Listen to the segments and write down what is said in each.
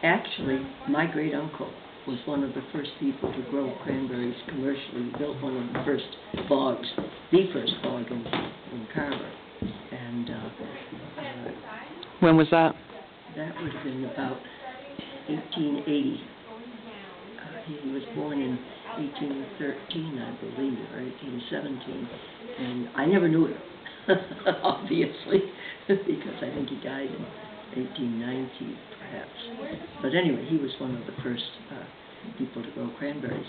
Actually, my great uncle was one of the first people to grow cranberries commercially. He built one of the first bogs, the first bog in Carver. And when was that? that would have been about 1880. He was born in 1813, I believe, or 1817. And I never knew him, obviously, because I think he died in 1890, perhaps. But anyway, he was one of the first people to grow cranberries.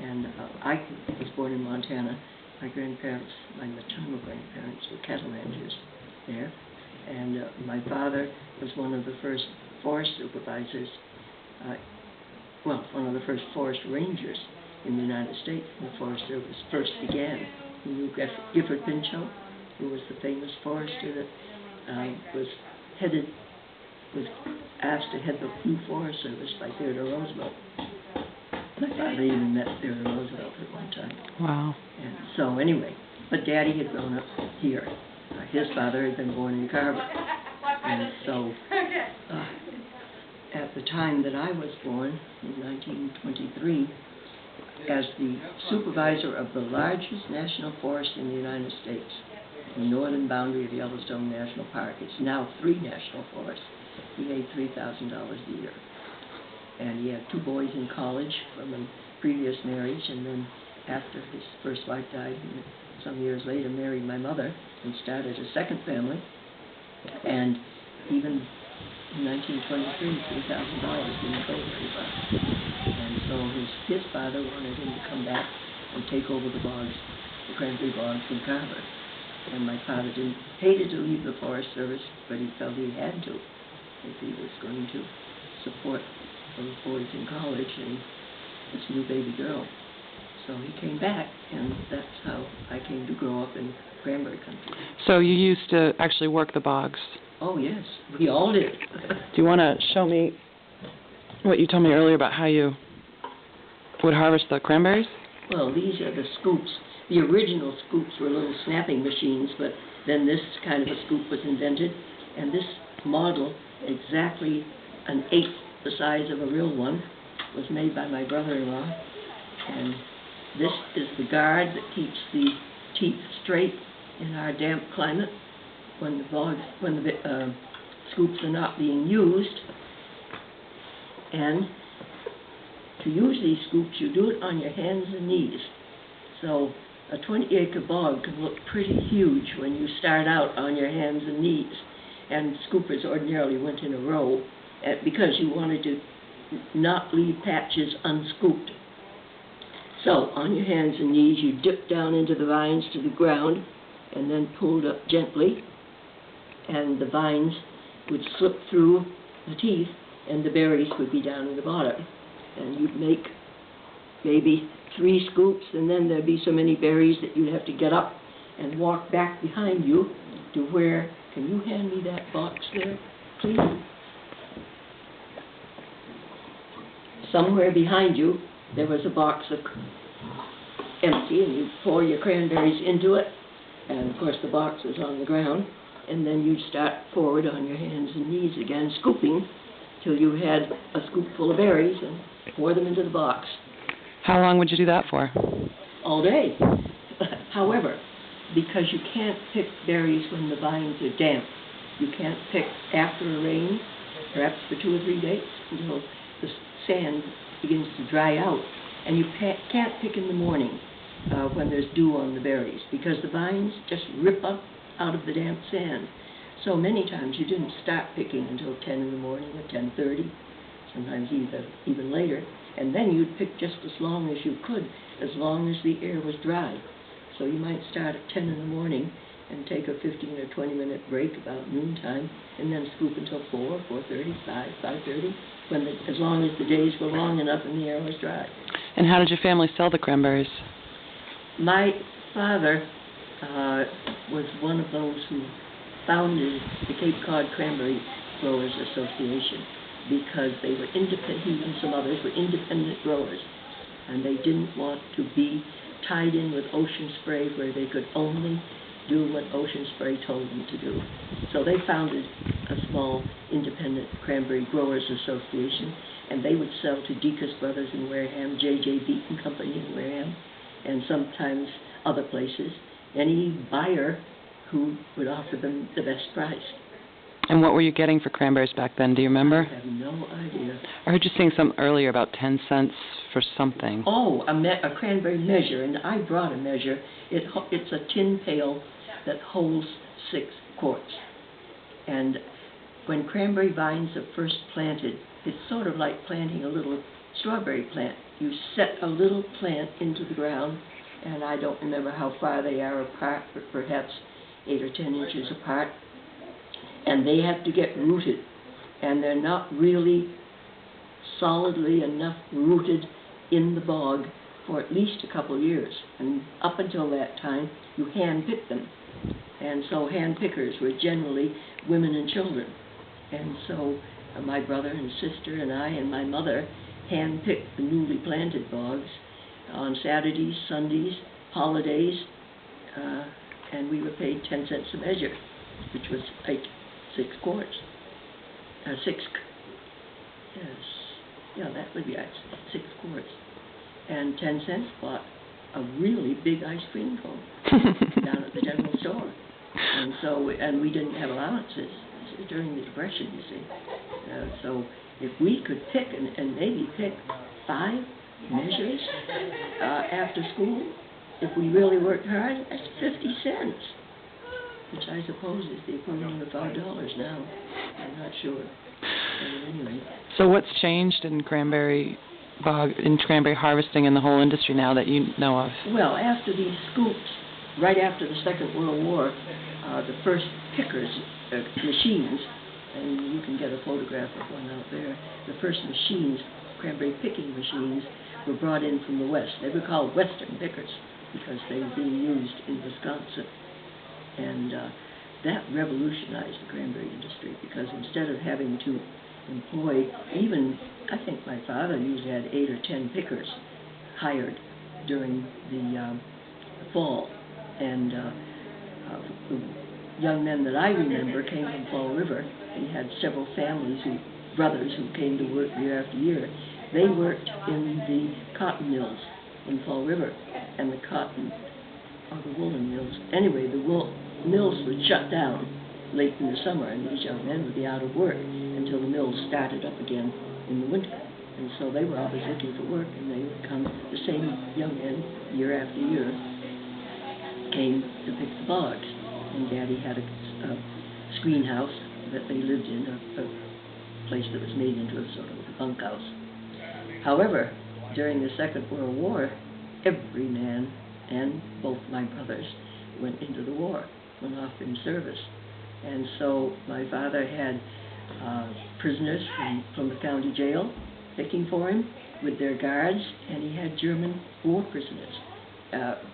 And I was born in Montana. My grandparents, my maternal grandparents, were cattle ranchers there. And my father was one of the first forest supervisors, one of the first forest rangers in the United States when the Forest Service first began. You knew Gifford Pinchot, who was the famous forester that was asked to head the new Forest Service by Theodore Roosevelt. My father even met Theodore Roosevelt at one time. Wow. And so anyway, but Daddy had grown up here. His father had been born in Carver. And so at the time that I was born, in 1923, as the supervisor of the largest national forest in the United States, the northern boundary of Yellowstone National Park. It's now 3 national forests. He made $3,000 a year. And he had 2 boys in college from a previous marriage, and then after his first wife died, he, some years later, married my mother and started a second family. And even in 1923, $3,000 didn't go very far. And so his father wanted him to come back and take over the bogs, the cranberry bogs in Carver. And my father hated to leave the Forest Service, but he felt he had to if he was going to support those boys in college and this new baby girl. So he came back, and that's how I came to grow up in cranberry country. So you used to actually work the bogs? Oh, yes. We all did. Do you want to show me what you told me earlier about how you would harvest the cranberries? Well, these are the scoops. The original scoops were little snapping machines, but then this kind of a scoop was invented, and this model, exactly an eighth the size of a real one, was made by my brother-in-law. And this is the guard that keeps the teeth straight in our damp climate when the scoops are not being used. And to use these scoops, you do it on your hands and knees. So a 20-acre bog can look pretty huge when you start out on your hands and knees. And scoopers ordinarily went in a row because you wanted to not leave patches unscooped. So on your hands and knees, you dip down into the vines to the ground and then pulled up gently, and the vines would slip through the teeth and the berries would be down in the bottom. And you'd make maybe 3 scoops, and then there'd be so many berries that you'd have to get up and walk back behind you to where, can you hand me that box there, please? Somewhere behind you, there was a box of empty, and you pour your cranberries into it, and of course the box was on the ground, and then you'd start forward on your hands and knees again, scooping till you had a scoop full of berries and pour them into the box. How long would you do that for? All day. However, because you can't pick berries when the vines are damp, you can't pick after a rain, perhaps for 2 or 3 days, until the sand begins to dry out. And you can't pick in the morning when there's dew on the berries, because the vines just rip up out of the damp sand. So many times you didn't start picking until 10 in the morning or 10:30, sometimes even later. And then you'd pick just as long as you could, as long as the air was dry. So you might start at 10 in the morning and take a 15 or 20-minute break about noontime, and then scoop until 4, 4:30, 5, 5:30, as long as the days were long enough and the air was dry. And how did your family sell the cranberries? My father was one of those who founded the Cape Cod Cranberry Growers Association, because they were independent. He and some others were independent growers, and they didn't want to be tied in with Ocean Spray, where they could only do what Ocean Spray told them to do. So they founded a small independent cranberry growers association, and they would sell to Deacus Brothers in Wareham, J.J. Beaton Company in Wareham, and sometimes other places, any buyer who would offer them the best price. And what were you getting for cranberries back then? Do you remember? I have no idea. I heard you saying something earlier about 10 cents for something. Oh, a cranberry measure, and I brought a measure. It's a tin pail that holds 6 quarts. And when cranberry vines are first planted, it's sort of like planting a little strawberry plant. You set a little plant into the ground, and I don't remember how far they are apart, but perhaps 8 or 10 inches apart. And they have to get rooted, and they're not really solidly enough rooted in the bog for at least a couple of years. And up until that time, you hand pick them. And so hand pickers were generally women and children. And so my brother and sister and I and my mother hand picked the newly planted bogs on Saturdays, Sundays, holidays, and we were paid 10 cents a measure, which was 6 quarts. That would be 6 quarts. And 10 cents bought a really big ice cream cone down at the general store. And so, and we didn't have allowances during the Depression, you see. So if we could pick and maybe pick 5 measures after school, if we really worked hard, that's 50 cents. Which I suppose is the equivalent of $5 now. I'm not sure. But anyway. So what's changed in cranberry harvesting in the whole industry now that you know of? Well, after these scoops, right after the Second World War, the first pickers, machines, and you can get a photograph of one out there, the first machines, cranberry picking machines, were brought in from the West. They were called Western pickers because they were being used in Wisconsin. And that revolutionized the cranberry industry because instead of having to employ even, I think my father usually had 8 or 10 pickers hired during the fall. And the young men that I remember came from Fall River. He had several brothers who came to work year after year. They worked in the cotton mills in Fall River, and the woolen mills. Anyway, the mills would shut down late in the summer, and these young men would be out of work until the mills started up again in the winter. And so they were always looking for work, and they would come, the same young men, year after year, came to pick the bogs. And Daddy had a screen house that they lived in, a place that was made into a sort of a bunkhouse. However, during the Second World War, every man and both my brothers went into the war, went off in service. And so my father had prisoners from the county jail picking for him with their guards, and he had German war prisoners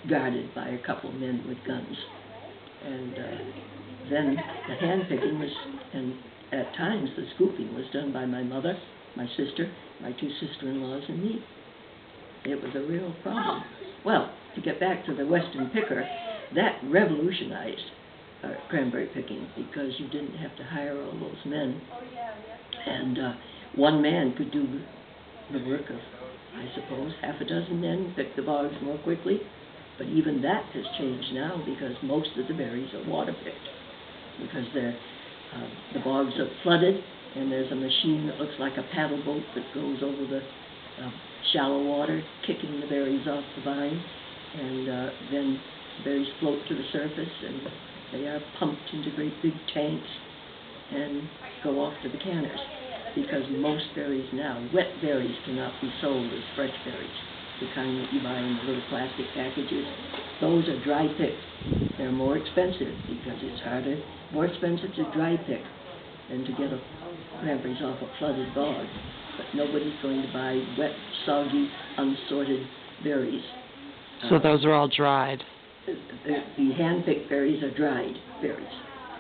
guarded by a couple of men with guns. And then the hand picking was, and at times the scooping was done by my mother, my sister, my 2 sister-in-laws, and me. It was a real problem. Well, to get back to the Western picker, that revolutionized cranberry picking because you didn't have to hire all those men. And one man could do the work of, I suppose, half a dozen men pick the bogs more quickly. But even that has changed now because most of the berries are water picked because the bogs are flooded, and there's a machine that looks like a paddle boat that goes over the shallow water, kicking the berries off the vine, and then the berries float to the surface, and they are pumped into great big tanks and go off to the canners. Because most berries now, wet berries, cannot be sold as fresh berries. The kind that you buy in the little plastic packages, those are dry picked. They're more expensive because it's more expensive to dry pick than to get cranberries off a flooded bog. But nobody's going to buy wet, soggy, unsorted berries. So those are all dried? The hand-picked berries are dried berries.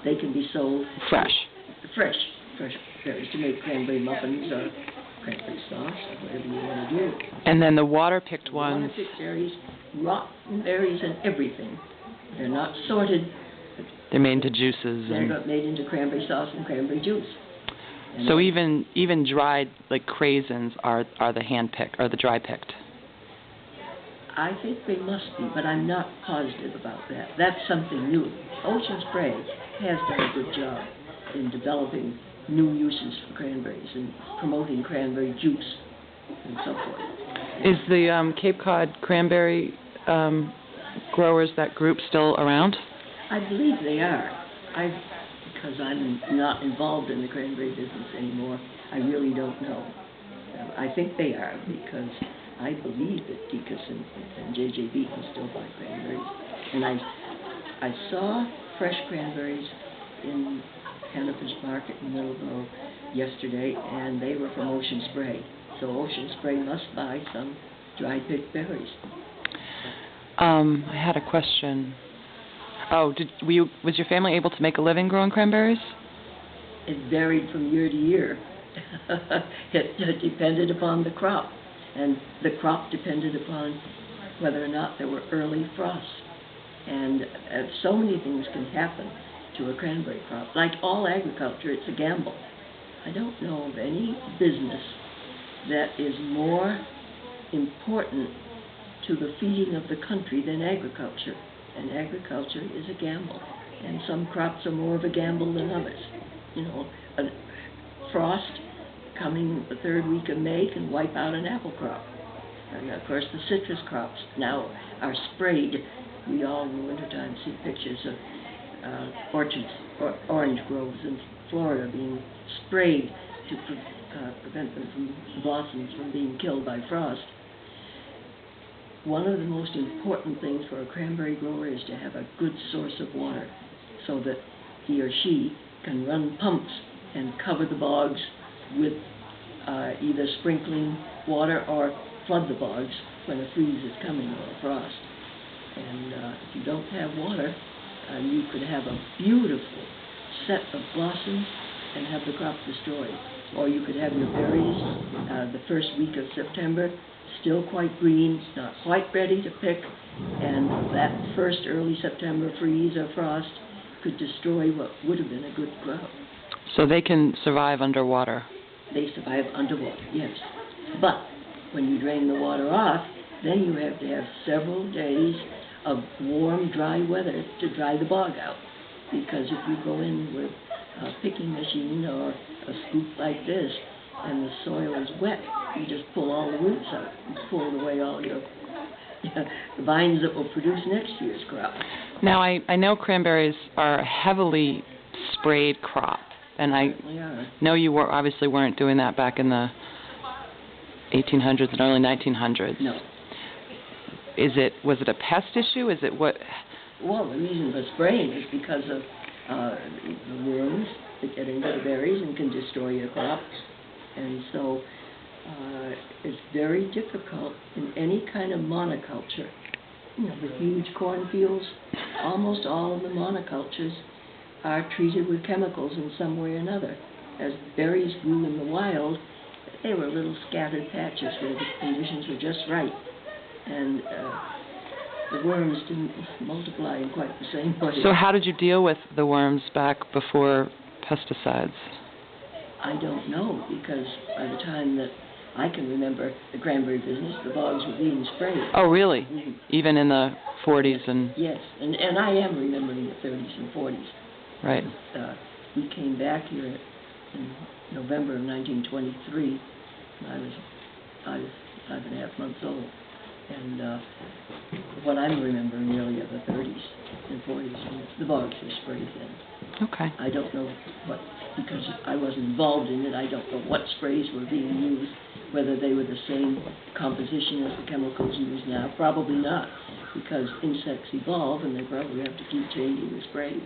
They can be sold fresh berries to make cranberry muffins or cranberry sauce or whatever you want to do. And then the water-picked ones? Water-picked berries, rotten berries and everything. They're not sorted. They're made into juices. They're And not made into cranberry sauce and cranberry juice. And so even dried, like craisins, are the hand-picked, or the dry-picked? I think they must be, but I'm not positive about that. That's something new. Ocean Spray has done a good job in developing new uses for cranberries and promoting cranberry juice and so forth. Is the Cape Cod cranberry growers, that group, still around? I believe they are. Because I'm not involved in the cranberry business anymore, I really don't know. I think they are, because I believe that Deacon's and J.J. Beaton still buy cranberries. And I saw fresh cranberries in Hannaford's Market in Middleborough yesterday, and they were from Ocean Spray. So Ocean Spray must buy some dry-picked berries. I had a question. Oh, was your family able to make a living growing cranberries? It varied from year to year. It depended upon the crop, and the crop depended upon whether or not there were early frosts. And so many things can happen to a cranberry crop. Like all agriculture, it's a gamble. I don't know of any business that is more important to the feeding of the country than agriculture. And agriculture is a gamble. And some crops are more of a gamble than others. You know, a frost coming the third week of May can wipe out an apple crop. And of course the citrus crops now are sprayed. We all in the wintertime see pictures of orchards or orange groves in Florida being sprayed to prevent them from blossoms from being killed by frost. One of the most important things for a cranberry grower is to have a good source of water so that he or she can run pumps and cover the bogs with either sprinkling water or flood the bogs when a freeze is coming or a frost. And if you don't have water, you could have a beautiful set of blossoms and have the crop destroyed. Or you could have your berries the first week of September, still quite green, not quite ready to pick, and that first early September freeze or frost could destroy what would have been a good crop. So they can survive underwater? They survive underwater, yes. But when you drain the water off, then you have to have several days of warm, dry weather to dry the bog out. Because if you go in with a picking machine or a scoop like this, and the soil is wet, you just pull all the roots out and pull away all your the vines that will produce next year's crop. Now, I know cranberries are a heavily sprayed crop, and I know you obviously weren't doing that back in the 1800s and early 1900s. No. Was it a pest issue? Is it what? Well, the reason for spraying is because of the worms that get into the berries and can destroy your crop. And so it's very difficult in any kind of monoculture. You know, the huge cornfields, almost all of the monocultures are treated with chemicals in some way or another. As berries grew in the wild, they were little scattered patches where the conditions were just right. And the worms didn't multiply in quite the same way. So how did you deal with the worms back before pesticides? I don't know, because by the time that I can remember the cranberry business, the bogs were being sprayed. Oh, really? Mm-hmm. Even in the 40s and... Yes, and I am remembering the 30s and 40s. Right. We came back here in November of 1923. I was 5.5 months old. And what I'm remembering really are the 30s and 40s, and the bogs were sprayed then. Okay. I don't know what, because I wasn't involved in it, I don't know what sprays were being used, whether they were the same composition as the chemicals used now. Probably not, because insects evolve and they probably have to keep changing the sprays.